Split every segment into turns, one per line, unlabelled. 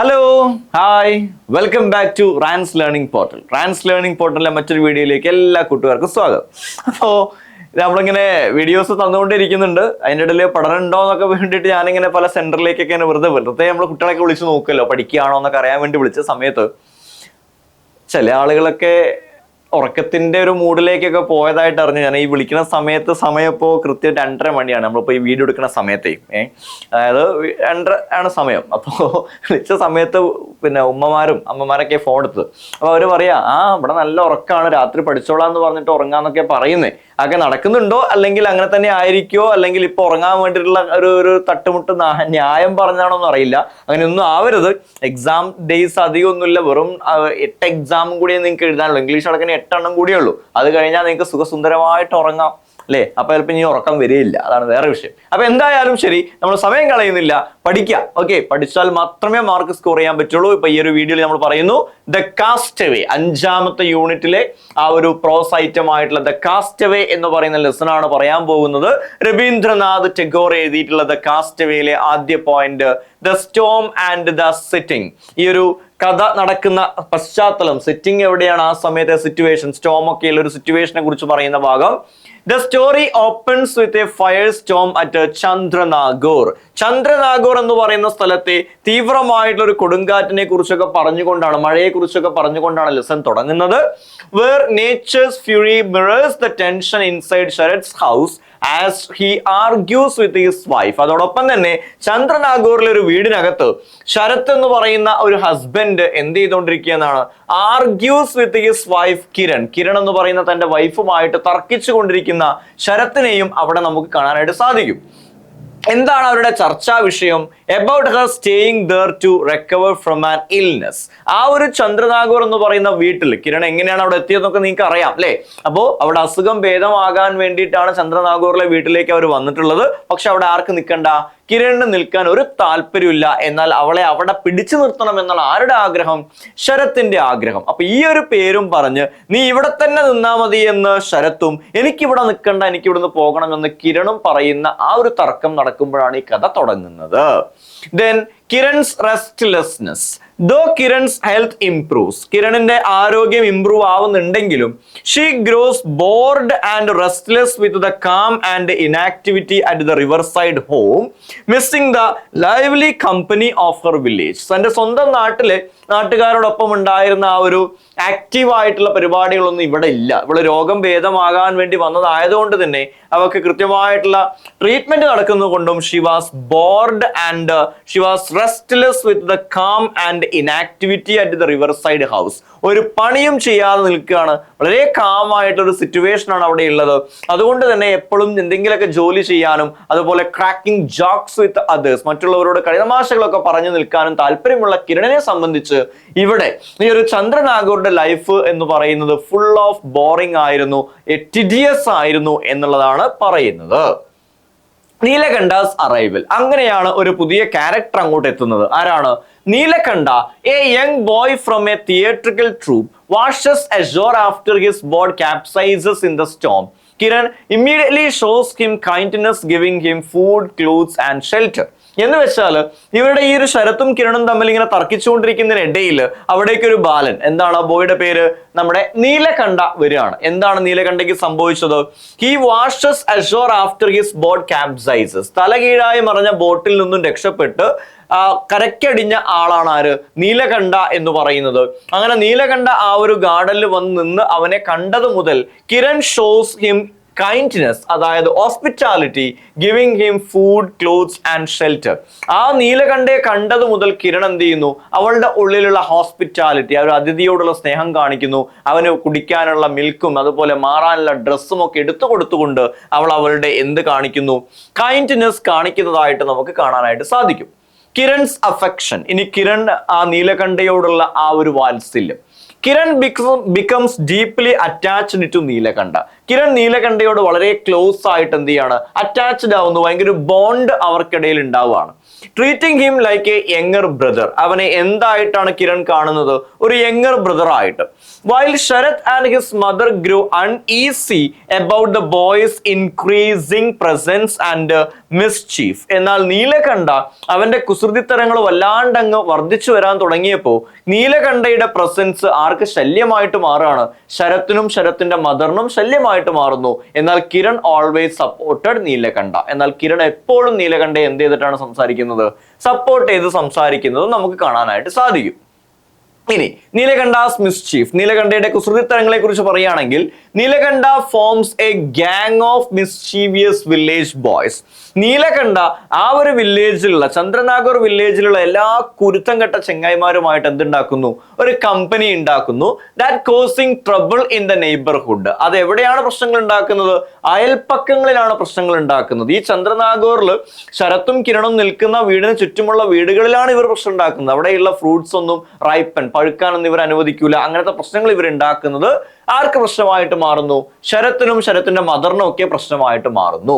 Hello hi welcome back to Rans learning portal. Rans learning പോർട്ടലിലെ മറ്റൊരു വീഡിയോയിലേക്ക് എല്ലാ കൂട്ടുകാർക്കും സ്വാഗതം. അപ്പോൾ നമ്മളിങ്ങനെ വീഡിയോസ് തന്നുകൊണ്ടിരിക്കുന്നുണ്ട്. അതിൻ്റെ ഇടയിൽ പഠനം ഉണ്ടോ എന്നൊക്കെ വേണ്ടിയിട്ട് ഞാനിങ്ങനെ പല സെന്ററിലേക്കൊക്കെ വെറുതെ നമ്മൾ കുട്ടികളൊക്കെ വിളിച്ച് നോക്കുമല്ലോ, പഠിക്കുകയാണോ എന്നൊക്കെ അറിയാൻ വേണ്ടി വിളിച്ച സമയത്ത് ചില ആളുകളൊക്കെ ഉറക്കത്തിന്റെ ഒരു മൂഡിലേക്കൊക്കെ പോയതായിട്ട് അറിഞ്ഞു. ഞാൻ ഈ വിളിക്കുന്ന സമയം ഇപ്പോൾ കൃത്യം 2:30 മണിയാണ്. നമ്മളിപ്പോൾ ഈ വീഡിയോ എടുക്കുന്ന സമയത്തേ അതായത് 2:30 ആണ് സമയം. അപ്പോൾ വിളിച്ച സമയത്ത് പിന്നെ ഉമ്മമാരും അമ്മമാരൊക്കെ ഫോൺ എടുത്തത്. അപ്പോൾ അവർ പറയാ, ഇവിടെ നല്ല ഉറക്കമാണ്, രാത്രി പഠിച്ചോളാന്ന് പറഞ്ഞിട്ട് ഉറങ്ങാന്നൊക്കെ പറയുന്നേ. അതൊക്കെ നടക്കുന്നുണ്ടോ, അല്ലെങ്കിൽ അങ്ങനെ തന്നെ ആയിരിക്കോ, അല്ലെങ്കിൽ ഇപ്പൊ ഉറങ്ങാൻ വേണ്ടിയിട്ടുള്ള ഒരു തട്ടുമുട്ട് ന്യായം പറഞ്ഞാണോ എന്ന് അറിയില്ല. അങ്ങനെയൊന്നും ആവരുത്. എക്സാം ഡേയ്സ് അധികം ഒന്നുമില്ല, വെറും 8 എക്സാമും കൂടിയേ നിങ്ങൾക്ക് എഴുതാനുള്ളൂ. ഇംഗ്ലീഷ് അടക്കം 8 എണ്ണം കൂടിയേ ഉള്ളൂ. അത് കഴിഞ്ഞാൽ നിങ്ങൾക്ക് സുഖസുന്ദരമായിട്ട് ഉറങ്ങാം അല്ലേ. അപ്പൊ ചിലപ്പോൾ ഇനി ഉറക്കം വരികയില്ല, അതാണ് വേറെ വിഷയം. അപ്പൊ എന്തായാലും ശരി, നമ്മൾ സമയം കളയുന്നില്ല, പഠിക്കാം. ഓക്കെ, പഠിച്ചാൽ മാത്രമേ മാർക്ക് സ്കോർ ചെയ്യാൻ പറ്റുള്ളൂ. ഇപ്പൊ ഈ ഒരു വീഡിയോയിൽ നമ്മൾ പറയുന്നു ദ കാസ്റ്റവേ, 5ാമത്തെ യൂണിറ്റിലെ ആ ഒരു പ്രോസ് ഐറ്റം ആയിട്ടുള്ള ദ കാസ്റ്റവേ എന്ന് പറയുന്ന ലെസൺ ആണ് പറയാൻ പോകുന്നത്. രവീന്ദ്രനാഥ് ടാഗോർ എഴുതിയിട്ടുള്ള ദ കാസ്റ്റവേയിലെ ആദ്യ point the Storm and the sitting. ഈ ഒരു കഥ നടക്കുന്ന പശ്ചാത്തലം, സിറ്റിംഗ് എവിടെയാണ്, ആ സമയത്തെ സിറ്റുവേഷൻ, സ്റ്റോം ഒക്കെയുള്ള ഒരു സിറ്റുവേഷനെ കുറിച്ച് പറയുന്ന ഭാഗം. The story opens with a firestorm at Chandranagore. ചന്ദ്രനാഗോർ എന്ന് പറയുന്ന സ്ഥലത്തെ തീവ്രമായിട്ടുള്ള ഒരു കൊടുങ്കാറ്റിനെ കുറിച്ചൊക്കെ പറഞ്ഞുകൊണ്ടാണ്, മഴയെ കുറിച്ചൊക്കെ പറഞ്ഞുകൊണ്ടാണ് ലെസൺ തുടങ്ങുന്നത്. Where nature's fury mirrors the tension inside Sharat's house as he argues with his wife. അതോടൊപ്പം തന്നെ ചന്ദ്രനാഗോറിലെ ഒരു വീടിനകത്ത് ശരത് എന്ന് പറയുന്ന ഒരു ഹസ്ബൻഡ് എന്ത് ചെയ്തുകൊണ്ടിരിക്കുകയെന്നാണ്, argues with his wife Kiran. Kiran എന്ന് പറയുന്ന തന്റെ വൈഫുമായിട്ട് തർക്കിച്ചു കൊണ്ടിരിക്കുന്ന ശരത്തിനെയും അവിടെ നമുക്ക് കാണാനായിട്ട് സാധിക്കും. എന്താണ് അവരുടെ ചർച്ചാ വിഷയം? About her staying there to recover from an illness. ആ ഒരു ചന്ദ്രനാഗോർ എന്ന് പറയുന്ന വീട്ടിൽ കിരൺ എങ്ങനെയാണ് അവിടെ എത്തിയതെന്നൊക്കെ നിങ്ങൾക്ക് അറിയാം അല്ലെ. അപ്പോ അവിടെ അസുഖം ഭേദമാകാൻ വേണ്ടിയിട്ടാണ് ചന്ദ്രനാഗോറിലെ വീട്ടിലേക്ക് അവർ വന്നിട്ടുള്ളത്. പക്ഷെ അവിടെ ആർക്ക് നിൽക്കണ്ട, കിരണിന് നിൽക്കാൻ ഒരു താല്പര്യമില്ല. എന്നാൽ അവളെ അവിടെ പിടിച്ചു നിർത്തണം എന്നുള്ള ആരുടെ ആഗ്രഹം? ശരത്തിന്റെ ആഗ്രഹം. അപ്പൊ ഈ ഒരു പേരും പറഞ്ഞ് നീ ഇവിടെ തന്നെ നിന്നാ മതി എന്ന് ശരത്തും, എനിക്കിവിടെ നിൽക്കണ്ട, എനിക്കിവിടുന്ന് പോകണമെന്ന് കിരണും പറയുന്ന ആ ഒരു തർക്കം നടക്കുമ്പോഴാണ് ഈ കഥ തുടങ്ങുന്നത്. Then Kiran's restlessness. Though Kiran's health improves, കിരണിന്റെ ആരോഗ്യം improve ആവുന്നുണ്ടെങ്കിലും she grows bored and restless with the calm and inactivity at the riverside home, missing the lively company of her village. തന്റെ സ്വന്തം നാട്ടുകാരോടൊപ്പം ഉണ്ടായിരുന്ന ആ ഒരു ആക്റ്റീവ് ആയിട്ടുള്ള പരിപാടികളൊന്നും ഇവിടെ ഇല്ല. ഇവിടെ രോഗം ഭേദമാകാൻ വേണ്ടി വന്നതായതുകൊണ്ട് തന്നെ അവർക്ക് കൃത്യമായിട്ടുള്ള treatment നടക്കുന്നതുകൊണ്ടും she was bored and she was restless with the calm and inactivity at the riverside house. ഒരു പണിയും ചെയ്യാതെ നിൽക്കുകയാണ്, വളരെ കാമായിട്ടൊരു സിറ്റുവേഷൻ ആണ് അവിടെ ഉള്ളത്. അതുകൊണ്ട് തന്നെ എപ്പോഴും എന്തെങ്കിലുമൊക്കെ ജോലി ചെയ്യാനും അതുപോലെ ക്രാക്കിംഗ് ജോക്സ് വിത്ത് അതേഴ്സ്, മറ്റുള്ളവരോട് കളിതമാശകളൊക്കെ പറഞ്ഞു നിൽക്കാനും താല്പര്യമുള്ള കിരണിനെ സംബന്ധിച്ച് ഇവിടെ ഈ ഒരു ചന്ദ്രനാഗോറിന്റെ ലൈഫ് എന്ന് പറയുന്നത് ഫുൾ ഓഫ് ബോറിംഗ് ആയിരുന്നു, ടിഡിയസ് ആയിരുന്നു എന്നുള്ളതാണ് പറയുന്നത്. നീലകണ്ഠാസ് അറൈവൽ. അങ്ങനെയാണ് ഒരു പുതിയ ക്യാരക്ടർ അങ്ങോട്ട് എത്തുന്നത്. ആരാണ്? Neelakanta, a young boy from a theatrical troupe, washes ashore after his boat capsizes in the storm. Kiran immediately shows him kindness, giving him food, clothes and shelter. എന്ന് വെച്ചാൽ ഇവരുടെ ഈ ഒരു ശരത്തും കിരണും തമ്മിൽ ഇങ്ങനെ തർക്കിച്ചുകൊണ്ടിരിക്കുന്നതിനിടയിൽ അവിടേക്ക് ഒരു ബാലൻ, എന്താണ് ആ ബോയുടെ പേര്? നമ്മുടെ നീലകണ്ഠ വരികയാണ്. എന്താണ് നീലകണ്ഠയ്ക്ക് സംഭവിച്ചത്? He washes ashore after his boat capsizes. തലകീഴായി മറിഞ്ഞ ബോട്ടിൽ നിന്നും രക്ഷപ്പെട്ട് കരക്കടിഞ്ഞ ആളാണ് ആര്? നീലകണ്ഠ എന്ന് പറയുന്നത്. അങ്ങനെ നീലകണ്ഠ ആ ഒരു ഗാർഡനിൽ വന്ന് നിന്ന് അവനെ കണ്ടത് മുതൽ കിരൺ ഷോസ് ഹിം കൈൻഡ്നെസ്, അതായത് hospitality, giving him food, clothes and shelter. ആ നീലകണ്ഠയെ കണ്ടത് മുതൽ കിരൺ എന്ത് ചെയ്യുന്നു? അവളുടെ ഉള്ളിലുള്ള ഹോസ്പിറ്റാലിറ്റി, ആ ഒരു അതിഥിയോടുള്ള സ്നേഹം കാണിക്കുന്നു. അവന് കുടിക്കാനുള്ള മിൽക്കും അതുപോലെ മാറാനുള്ള ഡ്രസ്സും ഒക്കെ എടുത്തു കൊടുത്തുകൊണ്ട് അവളുടെ എന്ത് കാണിക്കുന്നു? കൈൻഡ്നെസ് കാണിക്കുന്നതായിട്ട് നമുക്ക് കാണാനായിട്ട് സാധിക്കും. കിരൺസ് അഫെക്ഷൻ. ഇനി കിരൺ ആ നീലകണ്ഠയോടുള്ള ആ ഒരു വാത്സല്യം. Kiran becomes deeply attached to Neelakantha. Kiran നീലകണ്ഠയോട് വളരെ ക്ലോസ് ആയിട്ട് എന്ത് ചെയ്യാണ്? അറ്റാച്ച്ഡ് ആവുന്നു. ഭയങ്കര ബോണ്ട് അവർക്കിടയിൽ ഉണ്ടാവുകയാണ്. Treating him like a younger brother. അവനെ എന്തായിട്ടാണ് കിരൺ കാണുന്നത്? ഒരു യങ്ങർ ബ്രദർ ആയിട്ട്. While Sarat and his mother grew uneasy about the boy's increasing presence and mischief. എന്നാൽ നീലകണ്ഠ അവന്റെ കുസൃതിത്തരങ്ങൾ വല്ലാണ്ടങ്ങ് വർദ്ധിച്ചു വരാൻ തുടങ്ങിയപ്പോൾ നീലകണ്ഠയുടെ പ്രസൻസ് ആർക്ക് ശല്യമായിട്ട് മാറുകയാണ്? ശരത്തിനും ശരത്തിന്റെ മദറിനും ശല്യമായിട്ട് മാറുന്നു. എന്നാൽ കിരൺ ഓൾവേസ് സപ്പോർട്ടഡ് നീലകണ്ഠ. എന്നാൽ കിരൺ എപ്പോഴും നീലകണ്ഠയെ എന്ത് ചെയ്തിട്ടാണ് സംസാരിക്കുന്നത്? സപ്പോർട്ട് ചെയ്ത് സംസാരിക്കുന്നത് നമുക്ക് കാണാനായിട്ട് സാധിക്കും. ഇനി നീലകണ്ഠാസ് മിസ്ചീഫ്, നീലകണ്ഠയുടെ കുസൃതിത്തരങ്ങളെ കുറിച്ച് പറയുകയാണെങ്കിൽ Neelakantha forms a gang of mischievous village boys. Neelakantha ആ ഒരു വില്ലേജിലുള്ള ചന്ദ്രനാഗർ വില്ലേജിലുള്ള എല്ലാ കുരുത്തം കെട്ട ചെങ്ങായിമാരുമായിട്ട് എന്തുണ്ടാക്കുന്നു? ഒരു കമ്പനി ഉണ്ടാക്കുന്നു. That causing trouble in the neighbourhood. അത് എവിടെയാണ് പ്രശ്നങ്ങൾ ഉണ്ടാക്കുന്നത്? അയൽപ്പക്കങ്ങളിലാണ് പ്രശ്നങ്ങൾ ഉണ്ടാക്കുന്നത്. ഈ ചന്ദ്രനാഗോറിൽ ശരത്തും കിരണും നിൽക്കുന്ന വീടിന് ചുറ്റുമുള്ള വീടുകളിലാണ് ഇവർ പ്രശ്നം ഉണ്ടാക്കുന്നത്. അവിടെയുള്ള ഫ്രൂട്ട്സ് ഒന്നും റൈപ്പൻ പഴുക്കാനൊന്നും ഇവർ അനുവദിക്കൂല. അങ്ങനത്തെ പ്രശ്നങ്ങൾ ഇവർ ഉണ്ടാക്കുന്നത് ആർക്ക് പ്രശ്നമായിട്ട് മാറുന്നു? ശരത്തിനും ശരത്തിന്റെ മദറിനും ഒക്കെ പ്രശ്നമായിട്ട് മാറുന്നു.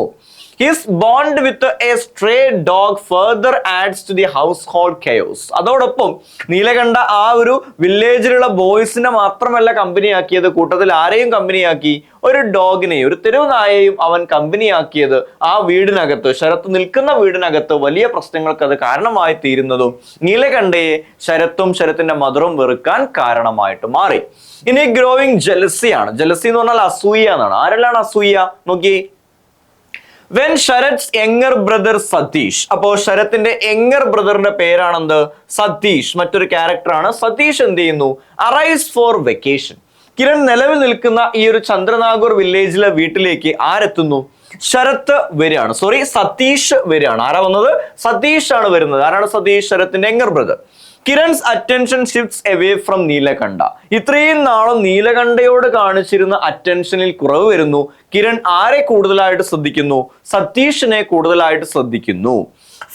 His bond with a stray dog further adds to the household chaos. അതോടൊപ്പം നീലകണ്ഠ ആ ഒരു വില്ലേജിലുള്ള ബോയ്സിനെ മാത്രമല്ല കമ്പനിയാക്കിയത്, കൂട്ടത്തിൽ ആരെയും കമ്പനിയാക്കി? ഒരു ഡോഗിനെയും ഒരു തെരുവ് നായയെയും അവൻ കമ്പനിയാക്കിയത് ആ വീടിനകത്ത്, ശരത്ത് നിൽക്കുന്ന വീടിനകത്ത് വലിയ പ്രശ്നങ്ങൾക്ക് അത് കാരണമായി തീരുന്നതും നീലകണ്ഠയെ ശരത്തും ശരത്തിന്റെ മദറും വെറുക്കാൻ കാരണമായിട്ട് മാറി. ഇനി ഗ്രോയിങ് ജലസിയാണ്. ജലസി എന്ന് പറഞ്ഞാൽ അസൂയ എന്നാണ്. ആരെല്ലാം അസൂയ? നോക്കി, വെൻ ശരത്സ് യങ്ങർ ബ്രദർ സതീഷ്. അപ്പോ ശരത്തിന്റെ യങ്ങർ ബ്രദറിന്റെ പേരാണെന്ത്? സതീഷ്. മറ്റൊരു ക്യാരക്ടറാണ്. സതീഷ് എന്ത് ചെയ്യുന്നു? Arise four vacation. കിരൺ നിലവിൽ നിൽക്കുന്ന ഈ ഒരു ചന്ദ്രനാഗൂർ വില്ലേജിലെ വീട്ടിലേക്ക് ആരെത്തുന്നു? ശരത്ത് വരികയാണ്. സതീഷ് വരികയാണ്. ആരാ വന്നത്? സതീഷ് ആണ് വരുന്നത്. ആരാണ് സതീഷ്? ശരത്തിന്റെ younger brother. Kiran's attention shifts away from Neelakantha. ഇത്രയും നാളും നീലകണ്ഠയോട് കാണിച്ചിരുന്ന അറ്റൻഷനിൽ കുറവ് വരുന്നു. കിരൺ ആരെ കൂടുതലായിട്ട് ശ്രദ്ധിക്കുന്നു? സതീഷിനെ കൂടുതലായിട്ട് ശ്രദ്ധിക്കുന്നു.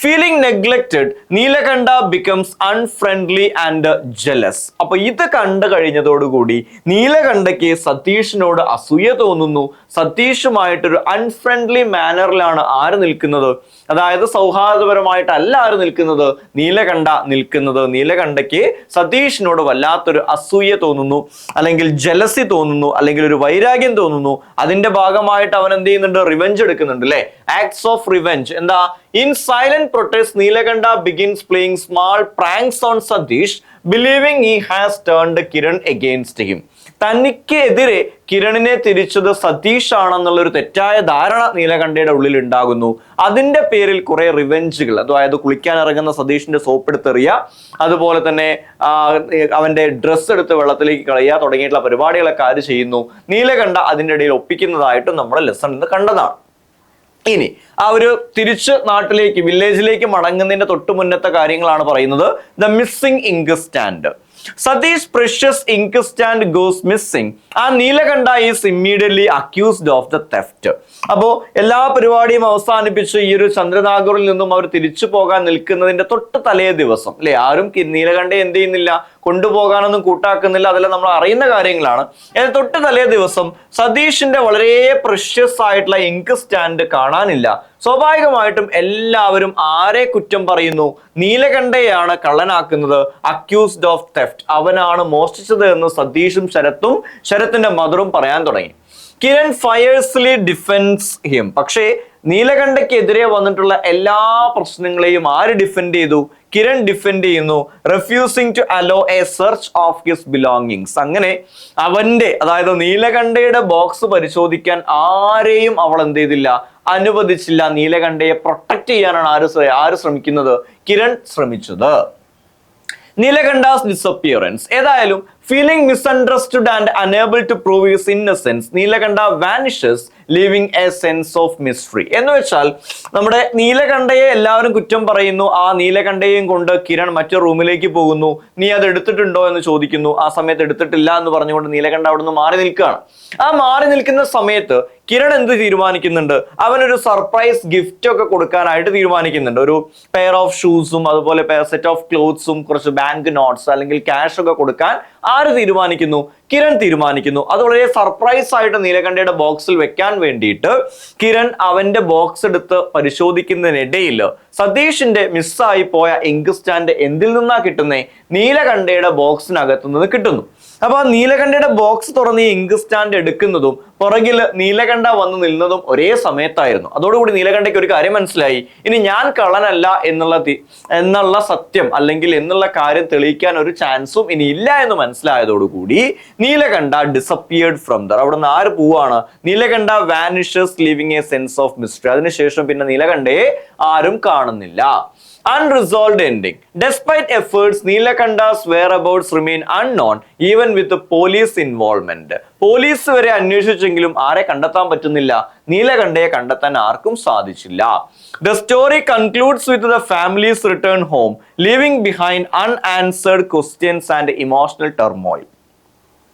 Feeling neglected, Neelakanta becomes unfriendly and jealous. അപ്പൊ ഇത് കണ്ടു കഴിഞ്ഞതോടുകൂടി നീലകണ്ഠയ്ക്ക് സതീഷിനോട് അസൂയ തോന്നുന്നു. സതീഷുമായിട്ടൊരു അൺഫ്രണ്ട്ലി മാനറിലാണ് ആര് നിൽക്കുന്നത്? അതായത് സൗഹാർദ്ദപരമായിട്ടല്ല ആര് നിൽക്കുന്നത്? നീലകണ്ഠ നിൽക്കുന്നത്. നീലകണ്ഠയ്ക്ക് സതീഷിനോട് വല്ലാത്തൊരു അസൂയ തോന്നുന്നു, അല്ലെങ്കിൽ ജലസി തോന്നുന്നു, അല്ലെങ്കിൽ ഒരു വൈരാഗ്യം തോന്നുന്നു. അതിന്റെ ഭാഗമായിട്ട് അവൻ എന്ത് ചെയ്യുന്നുണ്ട്? റിവെഞ്ച് എടുക്കുന്നുണ്ട്, അല്ലെ? Acts of revenge. എന്താ? In silent protest, Neelakantha begins playing small pranks on Satish, believing he has turned Kiran against him. തനിക്കെതിരെ കിരണിനെ തിരിച്ചത് സതീഷ് ആണെന്നുള്ളൊരു തെറ്റായ ധാരണ നീലകണ്ഠയുടെ ഉള്ളിൽ ഉണ്ടാകുന്നു. അതിന്റെ പേരിൽ കുറെ റിവെഞ്ചുകൾ, അതായത് കുളിക്കാൻ ഇറങ്ങുന്ന സതീഷിന്റെ സോപ്പ് എടുത്തെറിയുക, അതുപോലെ തന്നെ അവന്റെ ഡ്രസ്സ് എടുത്ത് വെള്ളത്തിലേക്ക് കളയുക തുടങ്ങിയിട്ടുള്ള പരിപാടികളൊക്കെ ആര് ചെയ്യുന്നു? നീലകണ്ഠ അതിൻ്റെ ഇടയിൽ ഒപ്പിക്കുന്നതായിട്ടും നമ്മുടെ ലെസൺ ഇന്ന് കണ്ടതാണ്. ഇനി ആ ഒരു തിരിച്ച് നാട്ടിലേക്ക് വില്ലേജിലേക്ക് മടങ്ങുന്നതിന്റെ തൊട്ട് മുന്നത്തെ കാര്യങ്ങളാണ് പറയുന്നത്. The missing inkstand. Satish precious inkstand goes missing and Neelakanta is immediately accused of the theft. അപ്പോ എല്ലാ പരിപാടിയും അവസാനിപ്പിച്ച് ഈ ഒരു ചന്ദ്രനാഗറിൽ നിന്നും അവർ തിരിച്ചു പോകാൻ നിൽക്കുന്നതിന്റെ തൊട്ട് തലേ ദിവസം, അല്ലെ, ആരും നീലകണ്ഠയെ എന്ത് ചെയ്യുന്നില്ല? കൊണ്ടുപോകാനൊന്നും കൂട്ടാക്കുന്നില്ല. അതെല്ലാം നമ്മൾ അറിയുന്ന കാര്യങ്ങളാണ്. തൊട്ട് തലേ ദിവസം സതീഷിന്റെ വളരെ പ്രഷ്യസ് ആയിട്ടുള്ള ഇങ്ക് സ്റ്റാൻഡ് കാണാനില്ല. സ്വാഭാവികമായിട്ടും എല്ലാവരും ആരെ കുറ്റം പറയുന്നു? നീലകണ്ഠയെയാണ് കള്ളനാക്കുന്നത്. അക്യൂസ്ഡ് ഓഫ് തെഫ്റ്റ്, അവനാണ് മോഷ്ടിച്ചത് എന്ന് സതീഷും ശരത്തും ശരത്തിന്റെ മദറും പറയാൻ തുടങ്ങി. Kiran fiercely defends him. പക്ഷേ നീലകണ്ഠയ്ക്കെതിരെ വന്നിട്ടുള്ള എല്ലാ പ്രശ്നങ്ങളെയും ആര് ഡിഫെൻഡ് ചെയ്തു? കിരൺ ഡിഫെൻഡ് ചെയ്യുന്നു. Refusing to allow a search of his belongings. അങ്ങനെ അവന്റെ, അതായത് നീലകണ്ഠയുടെ ബോക്സ് പരിശോധിക്കാൻ ആരെയും അവൾ എന്ത് ചെയ്തില്ല? അനുവദിച്ചില്ല. നീലകണ്ഠയെ പ്രൊട്ടക്ട് ചെയ്യാനാണ് ആര് ശ്രമിക്കുന്നത്? കിരൺ ശ്രമിച്ചത്. നീലകണ്ഠാസ് ഡിസപ്പിയറൻസ്. ഏതായാലും feeling misunderstood and unable to prove his innocence, Neelakanta vanishes leaving a sense of mystery. എന്ന് വെച്ചാൽ നമ്മുടെ നീലകണ്ഠയെ എല്ലാവരും കുറ്റം പറയുന്നു. ആ നീലകണ്ഠയെയും കൊണ്ട് കിരൺ മറ്റൊരു റൂമിലേക്ക് പോകുന്നു. നീ അത് എടുത്തിട്ടുണ്ടോ എന്ന് ചോദിക്കുന്നു. ആ സമയത്ത് എടുത്തിട്ടില്ല എന്ന് പറഞ്ഞുകൊണ്ട് നീലകണ്ഠ അവിടെ നിന്ന് മാറി നിൽക്കുകയാണ്. ആ മാറി നിൽക്കുന്ന സമയത്ത് കിരൺ എന്ത് തീരുമാനിക്കുന്നുണ്ട്? അവനൊരു സർപ്രൈസ് ഗിഫ്റ്റ് ഒക്കെ കൊടുക്കാനായിട്ട് തീരുമാനിക്കുന്നുണ്ട്. ഒരു പെയർ ഓഫ് ഷൂസും അതുപോലെ സെറ്റ് ഓഫ് ക്ലോത്ത്സും കുറച്ച് ബാങ്ക് നോട്ട്സ് അല്ലെങ്കിൽ ക്യാഷ് ഒക്കെ കൊടുക്കാൻ ആര് തീരുമാനിക്കുന്നു? കിരൺ തീരുമാനിക്കുന്നു. അത് വളരെ സർപ്രൈസ് ആയിട്ട് നീലകണ്ഠയുടെ ബോക്സിൽ വെക്കാൻ വേണ്ടിയിട്ട് കിരൺ അവന്റെ ബോക്സ് എടുത്ത് പരിശോധിക്കുന്നതിനിടയിൽ സതീഷിന്റെ മിസ്സായി പോയ ഇങ്ക് സ്റ്റാൻഡ് എന്തിൽ നിന്നാ കിട്ടുന്നേ? നീലകണ്ഠയുടെ ബോക്സിനകത്തു നിന്ന് കിട്ടുന്നു. അപ്പൊ നീലകണ്ഠയുടെ ബോക്സ് തുറന്ന് ഈ ഇങ്ക് സ്റ്റാൻഡ് എടുക്കുന്നതും പുറകിൽ നീലകണ്ഠ വന്ന് നിന്നതും ഒരേ സമയത്തായിരുന്നു. അതോടുകൂടി നീലകണ്ഠയ്ക്ക് ഒരു കാര്യം മനസ്സിലായി, ഇനി ഞാൻ കള്ളനല്ല എന്നുള്ള സത്യം അല്ലെങ്കിൽ എന്നുള്ള കാര്യം തെളിയിക്കാൻ ഒരു ചാൻസും ഇനി ഇല്ല എന്ന് മനസ്സിലായതോടുകൂടി നീലകണ്ഠ ഡിസപ്പിയർഡ് ഫ്രം ദർ. അവിടെ നിന്ന് ആര് പോവാണ്? Neelakanta vanishes living A sense of mystery. അതിനുശേഷം പിന്നെ നീലകണ്ഠയെ ആരും കാണുന്നില്ല. Unresolved ending. Despite efforts, Neelakantha's whereabouts remain unknown even with the police involvement. Police വരെ അന്വേഷിച്ചെങ്കിലും ആരെ കണ്ടെത്താൻ പറ്റുന്നില്ല? നീലകണ്ഠയെ കണ്ടെത്താൻ ആർക്കും സാധിച്ചില്ല. The story concludes with the family's return home, leaving behind unanswered questions and emotional turmoil.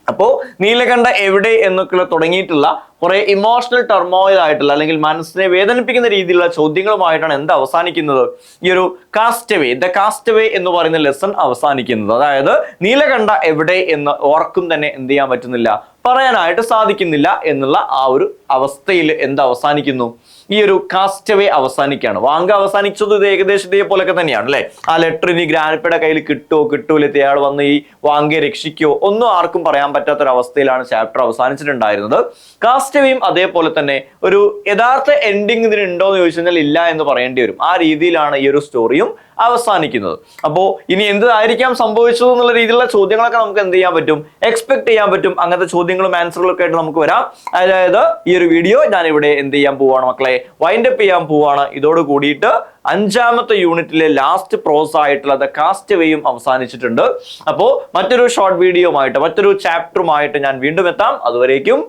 അപ്പോ നീലകണ്ഠ എവിടെ എന്നൊക്കെ തുടങ്ങിയിട്ടുള്ള കുറെ ഇമോഷണൽ ടർമോയിൽ ആയിട്ടുള്ള അല്ലെങ്കിൽ മനസ്സിനെ വേദനിപ്പിക്കുന്ന രീതിയിലുള്ള ചോദ്യങ്ങളുമായിട്ടാണ് എന്ത് അവസാനിക്കുന്നത്? ഈ ഒരു കാസ്റ്റവേ, ദ കാസ്റ്റവേ എന്ന് പറയുന്ന ലെസൺ അവസാനിക്കുന്നത്. അതായത് നീലകണ്ഠ എവിടെ എന്ന് ഓർക്കും തന്നെ എന്ത് ചെയ്യാൻ പറ്റുന്നില്ല, പറയാനായിട്ട് സാധിക്കുന്നില്ല എന്നുള്ള ആ ഒരു അവസ്ഥയിൽ എന്ത് അവസാനിക്കുന്നു? ഈ ഒരു കാസ്റ്റവേ അവസാനിക്കുകയാണ്. വാങ്ക അവസാനിച്ചത് ഇത് ഏകദേശം ഇതേപോലൊക്കെ തന്നെയാണ് അല്ലെ. ആ ലെറ്റർ ഇനി ഗ്രാൻഡ്പയുടെ കയ്യിൽ കിട്ടുമോ കിട്ടൂല, അയാൾ വന്ന് ഈ വാങ്കയെ രക്ഷിക്കോ ഒന്നും ആർക്കും പറയാൻ പറ്റാത്തൊരവസ്ഥയിലാണ് ചാപ്റ്റർ അവസാനിച്ചിട്ടുണ്ടായിരുന്നത്. കാസ്റ്റവേയും അതേപോലെ തന്നെ ഒരു യഥാർത്ഥ എൻഡിങ് ഇതിന് ഉണ്ടോ എന്ന് ചോദിച്ചു കഴിഞ്ഞാൽ ഇല്ല എന്ന് പറയേണ്ടി വരും. ആ രീതിയിലാണ് ഈ ഒരു സ്റ്റോറിയും അവസാനിക്കുന്നത്. അപ്പോ ഇനി എന്തായിരിക്കാം സംഭവിച്ചത് എന്നുള്ള രീതിയിലുള്ള ചോദ്യങ്ങളൊക്കെ നമുക്ക് എന്ത് ചെയ്യാൻ പറ്റും? എക്സ്പെക്ട് ചെയ്യാൻ പറ്റും. അങ്ങനത്തെ ചോദ്യങ്ങളും ആൻസറുകളും ഒക്കെ ആയിട്ട് നമുക്ക് വരാം. അതായത് ഈ ഒരു വീഡിയോ ഞാൻ ഇവിടെ എന്ത് ചെയ്യാൻ പോവാണ് മക്കളെ? വൈൻഡ് അപ്പ് ചെയ്യാൻ പോവാണ്. ഇതോട് കൂടിയിട്ട് 5ാമത്തെ യൂണിറ്റിലെ ലാസ്റ്റ് പ്രോസ് ആയിട്ടുള്ള ദ കാസ്റ്റവേയും അവസാനിച്ചിട്ടുണ്ട്. അപ്പോൾ മറ്റൊരു ഷോർട്ട് വീഡിയോയുമായിട്ട് മറ്റൊരു ചാപ്റ്ററുമായിട്ട് ഞാൻ വീണ്ടും എത്താം. അതുവരേക്കും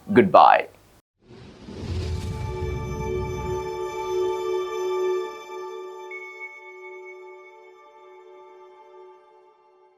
ഗുഡ് ബൈ.